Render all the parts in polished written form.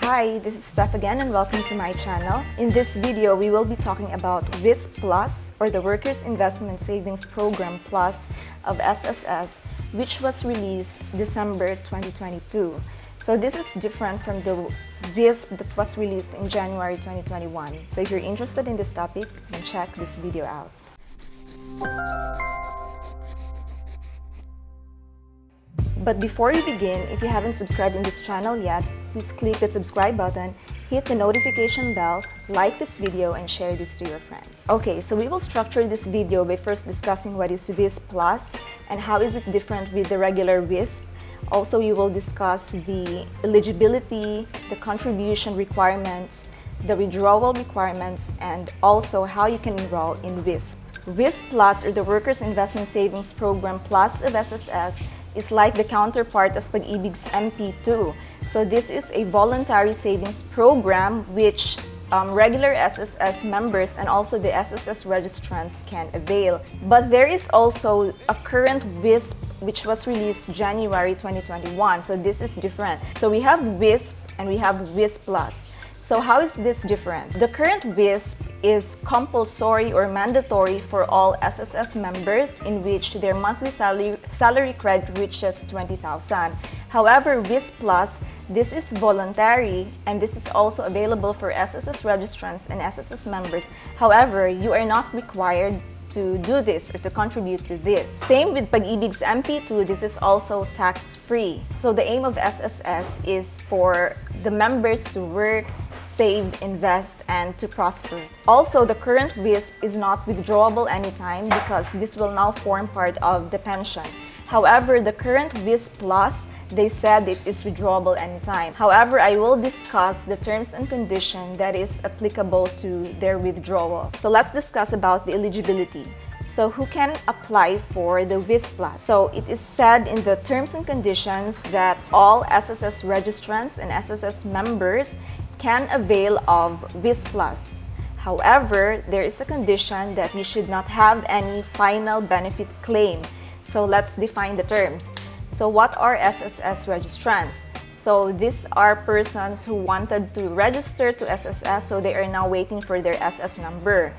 Hi, this is Steph again and welcome to my channel. In this video, we will be talking about WISP Plus, or the Workers' Investment Savings Program Plus of SSS, which was released December 2022. So this is different from the WISP that was released in January 2021. So if you're interested in this topic, then check this video out. But before we begin, if you haven't subscribed in this channel yet, please click the subscribe button, hit the notification bell, like this video, and share this to your friends. Okay, so we will structure this video by first discussing what is WISP Plus and how is it different with the regular WISP. Also, we will discuss the eligibility, the contribution requirements, the withdrawal requirements, and also how you can enroll in WISP. WISP Plus, or the Workers' Investment Savings Program Plus of SSS, is like the counterpart of Pagibig's MP2. So this is a voluntary savings program which regular SSS members and also the SSS registrants can avail. But there is also a current WISP which was released January 2021. So this is different. So we have WISP and we have WISP Plus. So how is this different? The current WISP is compulsory or mandatory for all SSS members in which their monthly salary credit reaches 20,000. However, WISP Plus, this is voluntary and this is also available for SSS registrants and SSS members. However, you are not required to do this or to contribute to this. Same with Pagibig's MP2, this is also tax-free. So the aim of SSS is for the members to work, save, invest, and to prosper. Also, the current WISP is not withdrawable anytime because this will now form part of the pension. However, the current WISP Plus, they said it is withdrawable anytime. However, I will discuss the terms and conditions that is applicable to their withdrawal. So let's discuss about the eligibility. So who can apply for the WISP Plus? So it is said in the terms and conditions that all SSS registrants and SSS members can avail of WISP Plus. However, there is a condition that you should not have any final benefit claim. So let's define the terms. So what are SSS registrants? So these are persons who wanted to register to SSS, so they are now waiting for their SS number.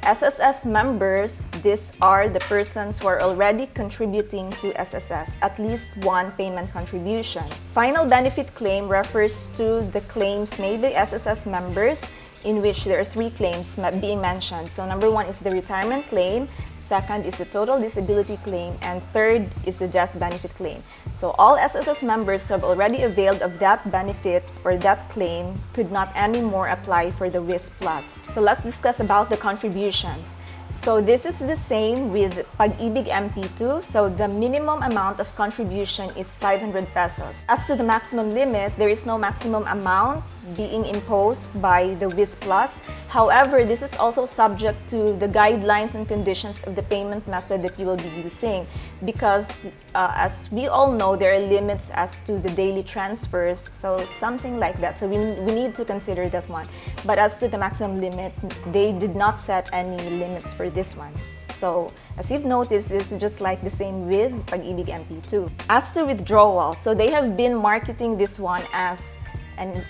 SSS members, these are the persons who are already contributing to SSS, at least one payment contribution. Final benefit claim refers to the claims made by SSS members, in which there are three claims being mentioned. So number one is the retirement claim, second is the total disability claim, and third is the death benefit claim. So all SSS members who have already availed of that benefit or that claim could not anymore apply for the WISP Plus. So let's discuss about the contributions. So this is the same with Pagibig MP2. So the minimum amount of contribution is 500 pesos. As to the maximum limit, there is no maximum amount being imposed by the WISP Plus. However, this is also subject to the guidelines and conditions of the payment method that you will be using, because as we all know, there are limits as to the daily transfers, so something like that. So we need to consider that one. But as to the maximum limit, they did not set any limits for this one. So as you've noticed, this is just like the same with Pagibig MP2. As to withdrawal, so they have been marketing this one as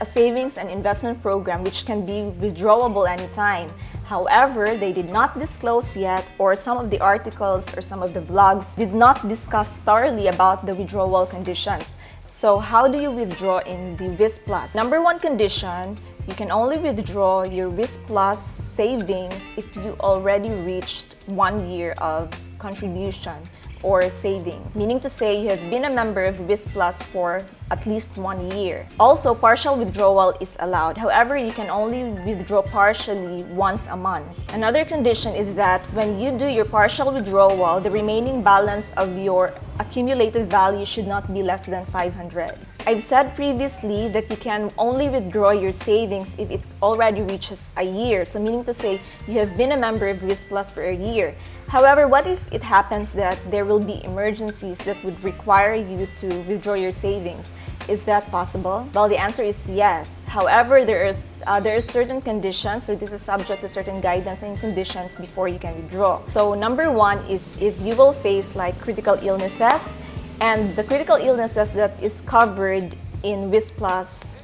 a savings and investment program which can be withdrawable anytime. However, they did not disclose yet, or some of the articles or some of the vlogs did not discuss thoroughly about the withdrawal conditions. So how do you withdraw in the WISP Plus? Number one condition, you can only withdraw your WISP Plus savings if you already reached 1 year of contribution or savings, meaning to say you have been a member of WISP Plus for at least 1 year. Also, partial withdrawal is allowed. However, you can only withdraw partially once a month. Another condition is that when you do your partial withdrawal, the remaining balance of your accumulated value should not be less than 500. I've said previously that you can only withdraw your savings if it already reaches a year. So meaning to say you have been a member of WISP Plus for a year. However, what if it happens that there will be emergencies that would require you to withdraw your savings? Is that possible? Well, the answer is yes. However, there are certain conditions, so this is subject to certain guidance and conditions before you can withdraw. So number one is if you will face like critical illnesses, and the critical illnesses that is covered in WISP Plus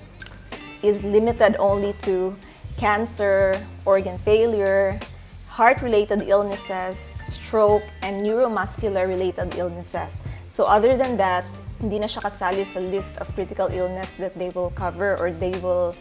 is limited only to cancer, organ failure, heart-related illnesses, stroke, and neuromuscular-related illnesses. So other than that, hindi na siya kasali sa list of critical illness that they will cover, or they will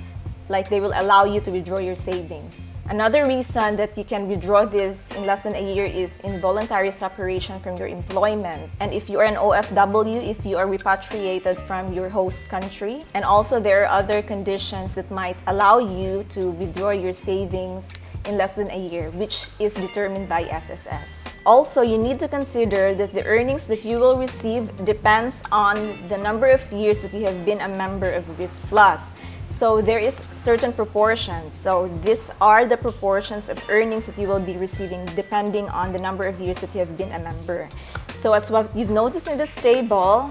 allow you to withdraw your savings. Another reason that you can withdraw this in less than a year is involuntary separation from your employment. And if you are an OFW, if you are repatriated from your host country. And also there are other conditions that might allow you to withdraw your savings in less than a year, which is determined by SSS. Also, you need to consider that the earnings that you will receive depends on the number of years that you have been a member of WISP Plus. So there is certain proportions. So these are the proportions of earnings that you will be receiving depending on the number of years that you have been a member. So as what you've noticed in this table,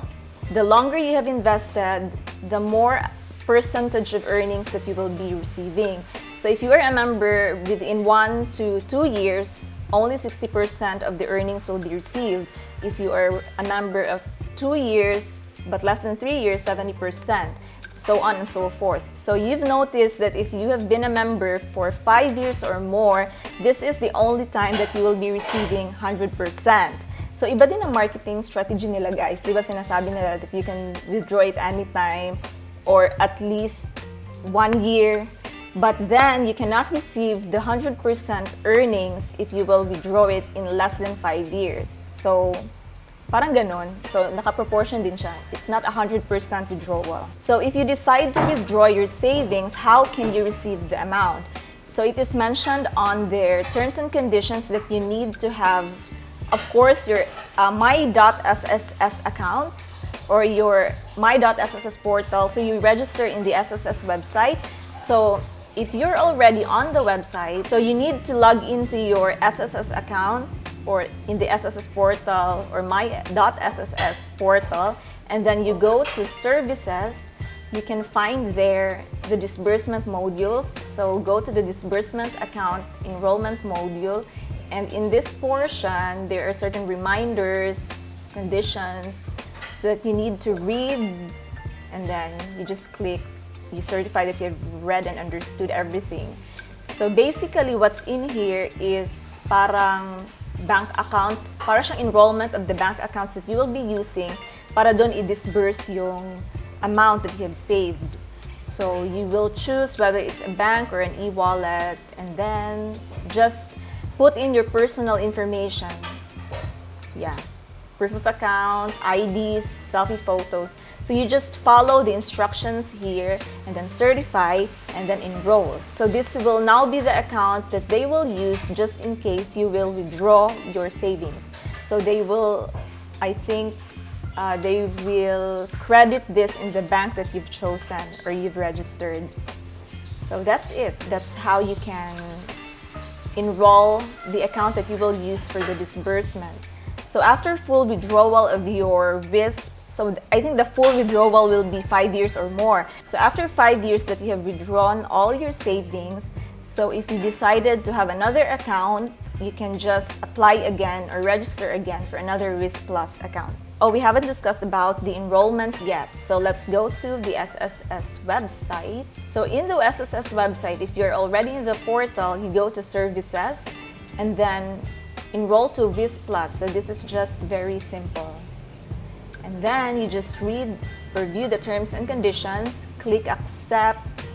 the longer you have invested, the more percentage of earnings that you will be receiving. So if you are a member within 1 to 2 years, only 60% of the earnings will be received. If you are a member of 2 years but less than 3 years, 70%. So on and so forth. So you've noticed that if you have been a member for 5 years or more, this is the only time that you will be receiving 100%. So iba din ang marketing strategy nila, guys. Di ba sinasabi nila that you can withdraw it anytime or at least 1 year. But then you cannot receive the 100% earnings if you will withdraw it in less than 5 years. So parang ganon. So, naka-proportion din siya. It's not 100% withdrawal. So, if you decide to withdraw your savings, how can you receive the amount? So, it is mentioned on their terms and conditions that you need to have, of course, your my.sss account or your my.sss portal. So, you register in the SSS website. So, if you're already on the website, so you need to log into your SSS account or in the SSS portal or my.sss portal, and then you go to services. You can find there the disbursement modules. So go to the disbursement account enrollment module, and in this portion, there are certain reminders, conditions that you need to read, and then you just click, you certify that you have read and understood everything. So basically, what's in here is parang bank accounts, para siyang enrollment of the bank accounts that you will be using para doon i-disburse yung amount that you have saved. So you will choose whether it's a bank or an e-wallet, and then just put in your personal information. Yeah. Proof of account, IDs, selfie photos. So you just follow the instructions here and then certify and then enroll. So this will now be the account that they will use just in case you will withdraw your savings. So they will, I think, they will credit this in the bank that you've chosen or you've registered. So that's it. That's how you can enroll the account that you will use for the disbursement. So after full withdrawal of your WISP, so I think the full withdrawal will be 5 years or more. So after 5 years that you have withdrawn all your savings, so if you decided to have another account, you can just apply again or register again for another WISP Plus account. Oh, we haven't discussed about the enrollment yet. So let's go to the SSS website. So in the SSS website, if you're already in the portal, you go to services and then enroll to WISP Plus. So this is just very simple. And then you just read or view the terms and conditions, click accept,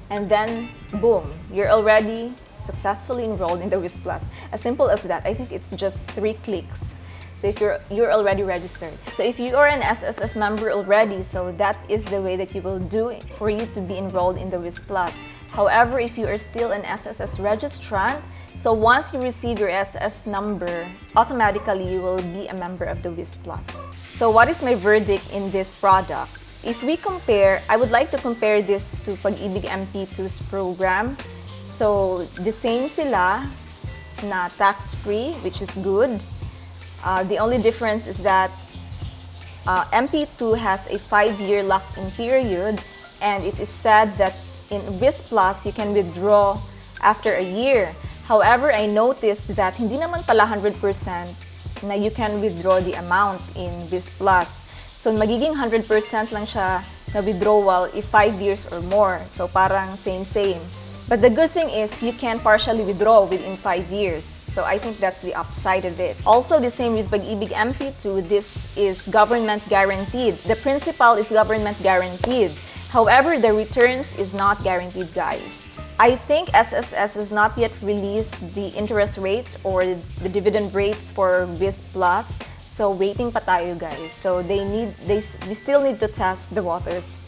and then boom, you're already successfully enrolled in the WISP Plus. As simple as that. I think it's just 3 clicks. So if you're already registered. So if you are an SSS member already, so that is the way that you will do it for you to be enrolled in the WISP Plus. However, if you are still an SSS registrant, so once you receive your SS number, automatically you will be a member of the WISP Plus. So what is my verdict in this product? If we compare, I would like to compare this to Pagibig MP2's program. So the same sila na tax-free, which is good. The only difference is that MP2 has a 5-year lock-in period, and it is said that in WISP Plus, you can withdraw after a year. However, I noticed that hindi naman pala 100% na you can withdraw the amount in WISP Plus. So magiging 100% lang siya na withdrawal if 5 years or more. So parang same. But the good thing is you can partially withdraw within 5 years. So I think that's the upside of it. Also the same with Pagibig MP2, this is government guaranteed. The principal is government guaranteed. However, the returns is not guaranteed, guys. I think SSS has not yet released the interest rates or the dividend rates for WISP Plus. So waiting pa tayo, guys. So we still need to test the waters.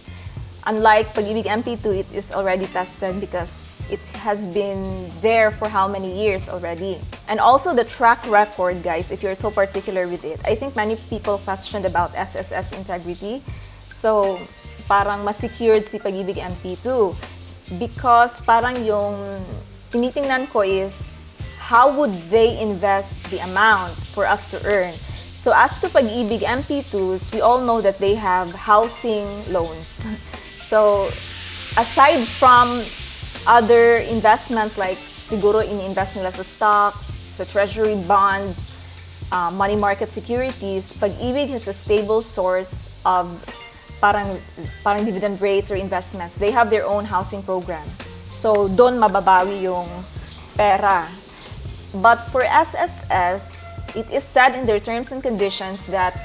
Unlike Pagibig MP2, it is already tested because it has been there for how many years already. And also the track record, guys, if you're so particular with it. I think many people questioned about SSS integrity. So parang mas secured si Pagibig MP2 because parang yung tinitingnan ko is how would they invest the amount for us to earn. So as to Pagibig MP2s, we all know that they have housing loans. So aside from other investments like siguro ini-invest nila sa stocks, sa treasury bonds, money market securities, Pag-ibig has a stable source of parang dividend rates or investments. They have their own housing program. So doon mababawi yung pera. But for SSS, it is said in their terms and conditions that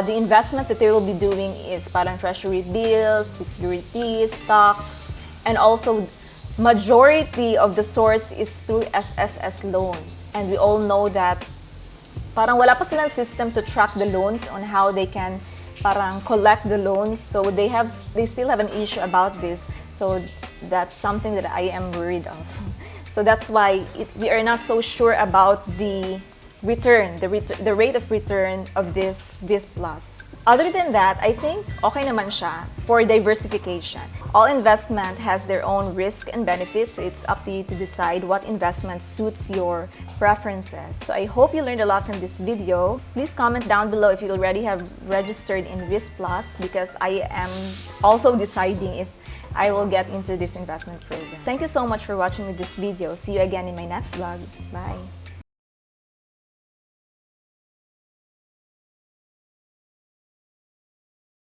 the investment that they will be doing is parang treasury bills, securities, stocks, and also majority of the source is through SSS loans. And we all know that parang wala pa silang system to track the loans on how they can parang collect the loans. So they still have an issue about this. So that's something that I am worried of. So that's why we are not so sure about the return, the rate of return of this WISP Plus. Other than that, I think okay naman siya for diversification. All investment has their own risk and benefits, so it's up to you to decide what investment suits your preferences. So I hope you learned a lot from this video. Please comment down below if you already have registered in WISP Plus because I am also deciding if I will get into this investment program. Thank you so much for watching this video. See you again in my next vlog. Bye!